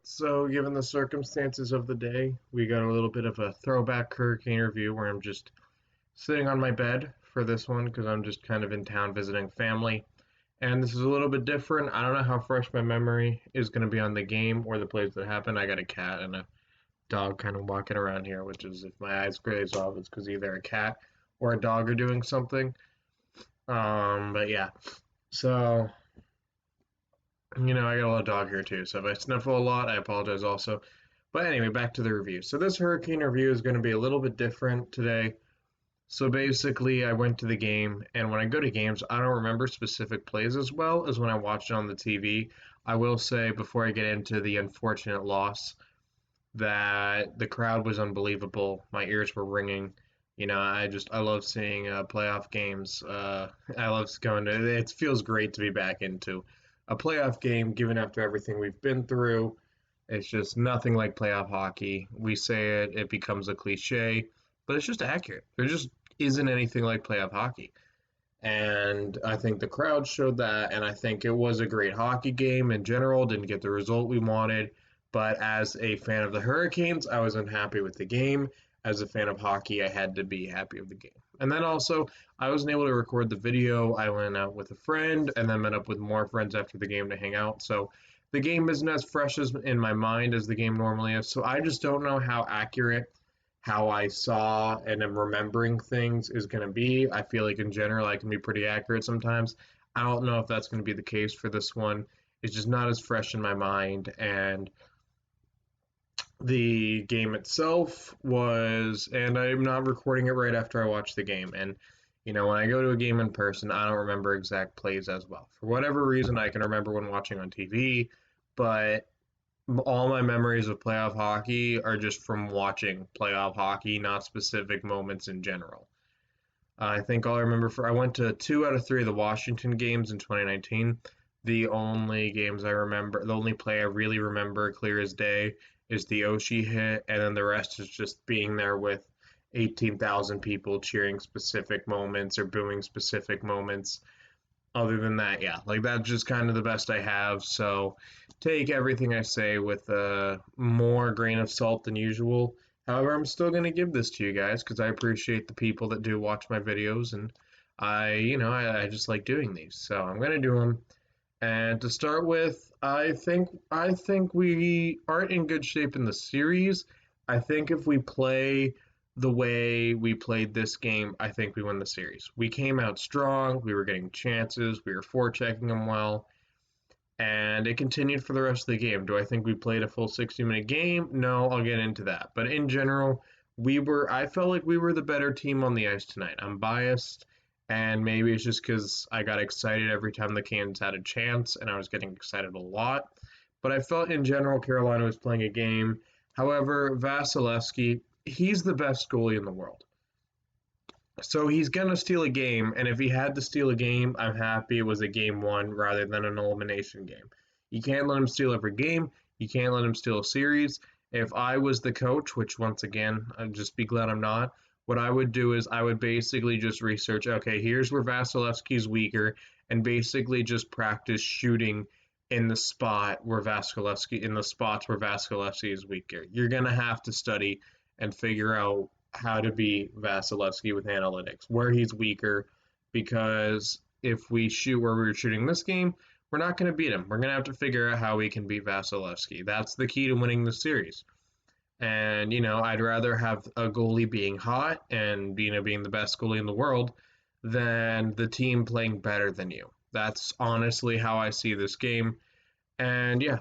So, given the circumstances of the day, we got a little bit of a throwback hurricane review where I'm just sitting on my bed for this one because I'm just kind of in town visiting family. And this is a little bit different. I don't know how fresh my memory is going to be on the game or the plays that happened. I got a cat and a dog kind of walking around here, which is if my eyes glaze off, it's because either a cat or a dog are doing something. But yeah. So, I got a little dog here too. So if I sniffle a lot, I apologize also. But anyway, back to the review. So this hurricane review is going to be a little bit different today. So basically, I went to the game, and when I go to games, I don't remember specific plays as well as when I watched it on the TV. I will say before I get into the unfortunate loss that the crowd was unbelievable. My ears were ringing. I love seeing playoff games. I love going to. It feels great to be back into a playoff game, given after everything we've been through. It's just nothing like playoff hockey. We say it, it becomes a cliche, but it's just accurate. There just isn't anything like playoff hockey. And I think the crowd showed that, and I think it was a great hockey game in general. Didn't get the result we wanted, but as a fan of the Hurricanes, I was unhappy with the game. As a fan of hockey, I had to be happy with the game. And then also, I wasn't able to record the video. I went out with a friend and then met up with more friends after the game to hang out. So the game isn't as fresh as in my mind as the game normally is. So I just don't know how accurate how I saw and am remembering things is going to be. I feel like in general I can be pretty accurate sometimes. I don't know if that's going to be the case for this one. It's just not as fresh in my mind. And the game itself was, and I'm not recording it right after I watch the game. And, when I go to a game in person, I don't remember exact plays as well. For whatever reason, I can remember when watching on TV, but all my memories of playoff hockey are just from watching playoff hockey, not specific moments in general. I think all I remember I went to 2 out of 3 of the Washington games in 2019. The only games I remember, the only play I really remember clear as day is the Oshie hit, and then the rest is just being there with 18,000 people cheering specific moments or booing specific moments. Other than that, yeah, like that's just kind of the best I have. So take everything I say with a more grain of salt than usual. However, I'm still going to give this to you guys because I appreciate the people that do watch my videos, and I just like doing these. So I'm going to do them. And to start with, I think we aren't in good shape in the series. I think if we play the way we played this game, I think we win the series. We came out strong, we were getting chances, we were forechecking them well, and it continued for the rest of the game. Do I think we played a full 60-minute game? No, I'll get into that. But in general, I felt like we were the better team on the ice tonight. I'm biased, and maybe it's just because I got excited every time the Canes had a chance, and I was getting excited a lot. But I felt in general Carolina was playing a game. However, Vasilevskiy, he's the best goalie in the world. So he's going to steal a game, and if he had to steal a game, I'm happy it was a game one rather than an elimination game. You can't let him steal every game. You can't let him steal a series. If I was the coach, which once again, I'd just be glad I'm not, what I would do is I would basically just research, okay, here's where Vasilevsky's weaker, and basically just practice shooting in the spots where Vasilevsky is weaker. You're going to have to study and figure out how to beat Vasilevskiy with analytics, where he's weaker, because if we shoot where we were shooting this game, we're not going to beat him. We're going to have to figure out how we can beat Vasilevskiy. That's the key to winning the series. And, I'd rather have a goalie being hot and, being the best goalie in the world than the team playing better than you. That's honestly how I see this game. And yeah,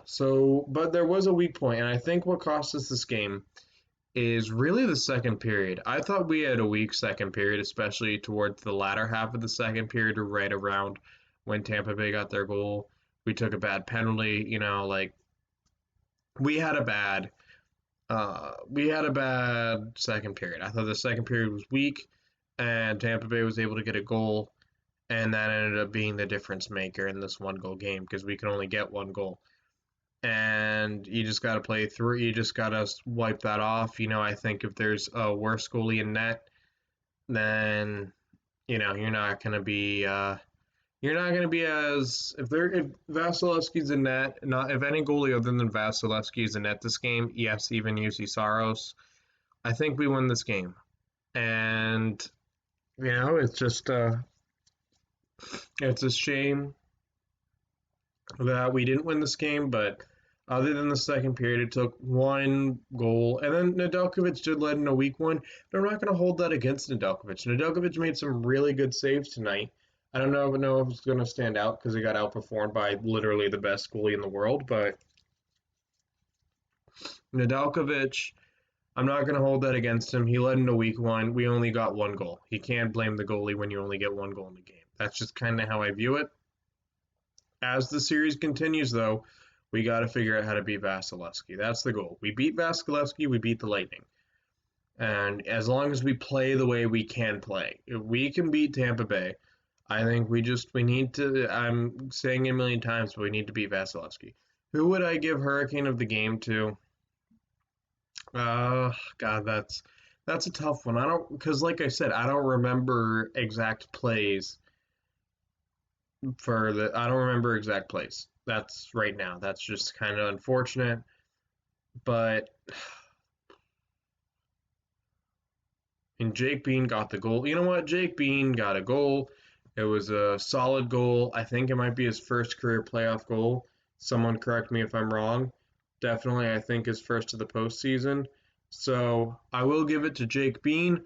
but there was a weak point, and I think what cost us this game is really the second period. I thought we had a weak second period, especially towards the latter half of the second period, or right around when Tampa Bay got their goal. We took a bad penalty, we had a bad second period. I thought the second period was weak, and Tampa Bay was able to get a goal, and that ended up being the difference maker in this one goal game because we can only get one goal. And you just got to play through. You just got to wipe that off. I think if there's a worse goalie in net, then you're not going to be you're not going to be as if Vasilevskiy's in net, not if any goalie other than Vasilevskiy is in net this game. Yes, even UC Saros. I think we win this game, and it's just it's a shame that we didn't win this game, but other than the second period, it took one goal, and then Nedeljkovic did let in a weak one, but I'm not going to hold that against Nedeljkovic. Nedeljkovic made some really good saves tonight. I don't know if it's going to stand out because he got outperformed by literally the best goalie in the world, but Nedeljkovic, I'm not going to hold that against him. He led in a weak one. We only got one goal. You can't blame the goalie when you only get one goal in the game. That's just kind of how I view it. As the series continues, though, we got to figure out how to beat Vasilevskiy. That's the goal. We beat Vasilevskiy, we beat the Lightning. And as long as we play the way we can play, if we can beat Tampa Bay, I think we need to. I'm saying it a million times, but we need to beat Vasilevskiy. Who would I give Hurricane of the game to? God, that's a tough one. I don't because, like I said, I don't remember exact plays for the. I don't remember exact plays. That's right now. That's just kind of unfortunate. But and Jake Bean got the goal. You know what? Jake Bean got a goal. It was a solid goal. I think it might be his first career playoff goal. Someone correct me if I'm wrong. Definitely, I think his first to the postseason. So I will give it to Jake Bean.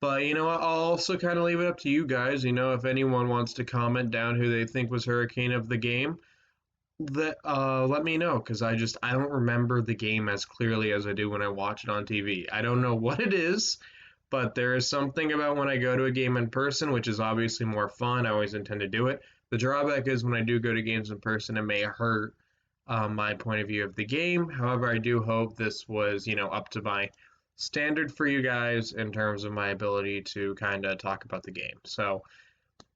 But you know what? I'll also kind of leave it up to you guys. If anyone wants to comment down who they think was Hurricane of the game, that let me know because I don't remember the game as clearly as I do when I watch it on TV. I don't know what it is, but there is something about when I go to a game in person, which is obviously more fun. I always intend to do it. The drawback is when I do go to games in person, it may hurt my point of view of the game. However, I do hope this was up to my standard for you guys in terms of my ability to kind of talk about the game. So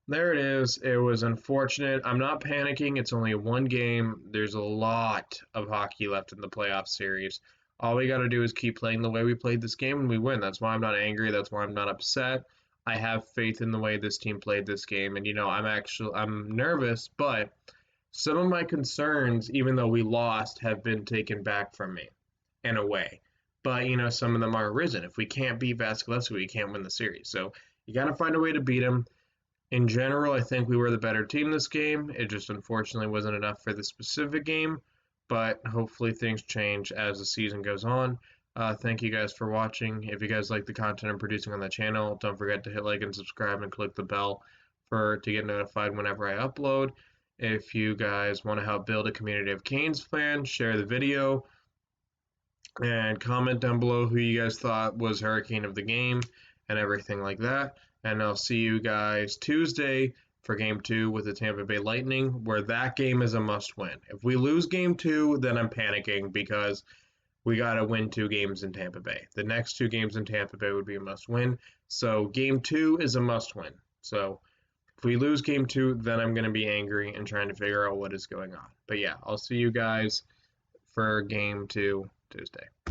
there it is. It was unfortunate. I'm not panicking. It's only one game. There's a lot of hockey left in the playoff series. All we got to do is keep playing the way we played this game and we win. That's why I'm not angry. That's why I'm not upset. I have faith in the way this team played this game. And I'm nervous, but some of my concerns, even though we lost, have been taken back from me in a way. But some of them are arisen. If we can't beat Vasilevskiy, we can't win the series. So you got to find a way to beat him. In general, I think we were the better team this game. It just unfortunately wasn't enough for this specific game, but hopefully things change as the season goes on. Thank you guys for watching. If you guys like the content I'm producing on the channel, don't forget to hit like and subscribe and click the bell to get notified whenever I upload. If you guys want to help build a community of Canes fans, share the video and comment down below who you guys thought was Hurricane of the game and everything like that. And I'll see you guys Tuesday for Game 2 with the Tampa Bay Lightning, where that game is a must-win. If we lose Game 2, then I'm panicking because we got to win 2 games in Tampa Bay. The next 2 games in Tampa Bay would be a must-win. So Game 2 is a must-win. So if we lose Game 2, then I'm going to be angry and trying to figure out what is going on. But yeah, I'll see you guys for Game 2 Tuesday.